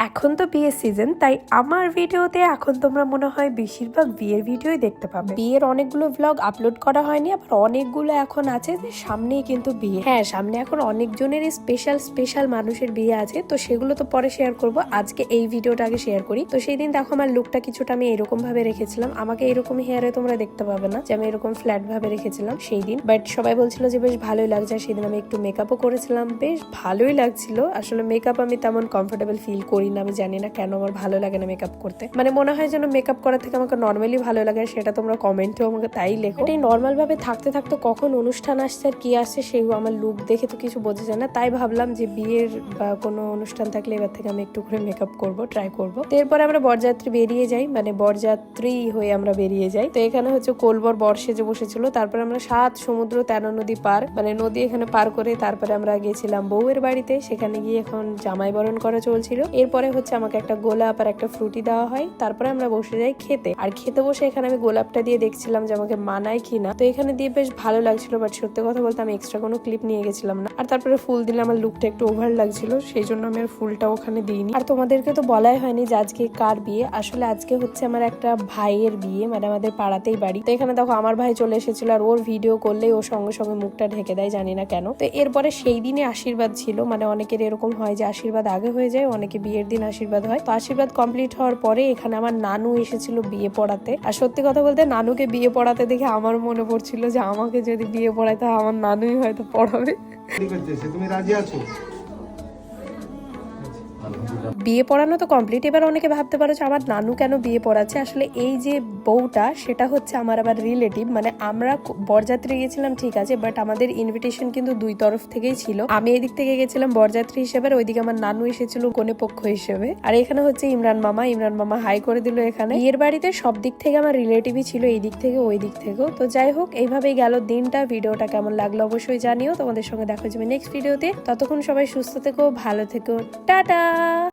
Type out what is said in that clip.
এখন তো বিয়ের সিজন, তাই আমার ভিডিওতে এখন তোমরা মনে হয় বেশিরভাগ বিয়ের ভিডিওই দেখতে পাবে। বিয়ের অনেকগুলো ভ্লগ আপলোড করা হয়নি, আবার অনেকগুলো এখন আছে যে সামনেই কিন্তু বিয়ে। হ্যাঁ, সামনে এখন অনেকজনেরই স্পেশাল মানুষের বিয়ে আছে, তো সেগুলো তো পরে শেয়ার করব। আজকে এই ভিডিওটা আগে শেয়ার করি। তো সেই দিন দেখো আমার লুকটা কিছুটা আমি এরকম ভাবে রেখেছিলাম। আমাকে এরকম হেয়ারে তোমরা দেখতে পাবে না, যে আমি এরকম ফ্ল্যাট ভাবে রেখেছিলাম সেই দিন, বাট সবাই বলছিল যে বেশ ভালোই লাগছে। সেদিন আমি একটু মেকআপও করেছিলাম, বেশ ভালোই লাগছিল। আসলে মেকআপ আমি তেমন কমফোর্টেবল ফিল করি না, আমি জানি না কেন আমার ভালো লাগে না মেকআপ করতে। মানে মনে হয় যেন মেকআপ করার থেকে আমাকে নর্মালি ভালো লাগে, সেটা তোমরা কমেন্টেও আমাকে তাই লেখো। এই নর্মাল ভাবে থাকতে থাকতে কখন অনুষ্ঠান আসছে আর কি আসছে সেগুলো আমার লুক দেখে তো কিছু বোঝা যায় না। তাই ভাবলাম যে বিয়ের বা কোনো অনুষ্ঠান থাকলে এবার থেকে আমি একটু করে মেকআপ করব, ট্রাই করব। এরপরে আমরা বরযাত্রী বেরিয়ে যাই, মানে বরযাত্রী হয়ে আমরা বেরিয়ে যাই। তো এখানে হচ্ছে কোলবর বর সেজে বসেছিল। তারপরে আমরা 7 সমুদ্র 13 নদী পার, মানে নদী এখানে পার করে তারপরে আমরা গেছিলাম বউয়ের বাড়িতে। সেখানে গিয়ে এখন জামাই বরণ করা চলছিল। এরপরে হচ্ছে আমাকে একটা গোলাপ আর একটা ফ্রুটি দেওয়া হয়। তারপরে আমরা বসে যাই খেতে। আর খেতে বসে এখানে আমি গোলাপটা দিয়ে দেখছিলাম যে আমাকে মানায় কিনা। তো এখানে দিয়ে বেশ ভালো লাগছিল, বাট সত্যি কথা বলতে আমি এক্সট্রা কোনো ক্লিপ নিয়ে গেছিলাম না। আর তারপরে ফুল দিলে আমার লুকটা একটু ওভার লাগছিল, সেই জন্য আমি আর ফুলটা ওখানে দিইনি। আর তোমাদেরকে তো বলাই হয়নি যে আজকে কার বিয়ে। আসলে আজকে হচ্ছে আমার একটা ভাইয়ের বিয়ে, মানে আমাদের পাড়াতেই বাড়ি। তো এখানে দেখো আমার ভাই চলে এসেছিল, আর ওর ভিডিও করলেই ও সঙ্গে সঙ্গে মুখটা ঢেকে দেয়, জানি না কেন। তো এরপরে সেই দিনে আশীর্বাদ ছিল, মানে অনেকের এরকম হয় যে আশীর্বাদ আগে হয়ে যায়, অনেকে বিয়ের দিন আশীর্বাদ হয়। তো আশীর্বাদ কমপ্লিট হওয়ার পরে এখানে আমার নানু এসেছিল বিয়ে পড়াতে। আর সত্যি কথা বলতে নানুকে বিয়ে পড়াতে দেখে আমার মনে পড়ছিল যে আমাকে যদি বিয়ে পড়ায় তাহলে আমার নানুই হয়তো পড়াবে। তুমি রাজি আছো? বিয়ে পড়ানো তো কমপ্লিট। এবার অনেকে ভাবতে পারো যে আমার নানু কেন বিয়ে পড়াচ্ছে। আসলে এই যে বউটা, সেটা হচ্ছে আমার আবার রিলেটিভ। মানে আমরা বরযাত্রী গেছিলাম ঠিক আছে, বাট আমাদের ইনভিটেশন কিন্তু দুই তরফ থেকেই ছিল। আমি এদিক থেকে গেছিলাম বরযাত্রী হিসেবে, আর ওইদিকে আমার নানু এসেছিল কনে পক্ষ হিসেবে। আর এখানে হচ্ছে ইমরান মামা হাই করে দিল। এখানে বিয়ের বাড়িতে সব দিক থেকে আমার রিলেটিভই ছিল, এই দিক থেকে ওই দিক থেকেও। তো যাই হোক, এইভাবেই গেল দিনটা। ভিডিওটা কেমন লাগলো অবশ্যই জানিও। তোমাদের সঙ্গে দেখা যাবে নেক্সট ভিডিওতে। ততক্ষণ সবাই সুস্থ থেকো, ভালো থেকো, টাটা।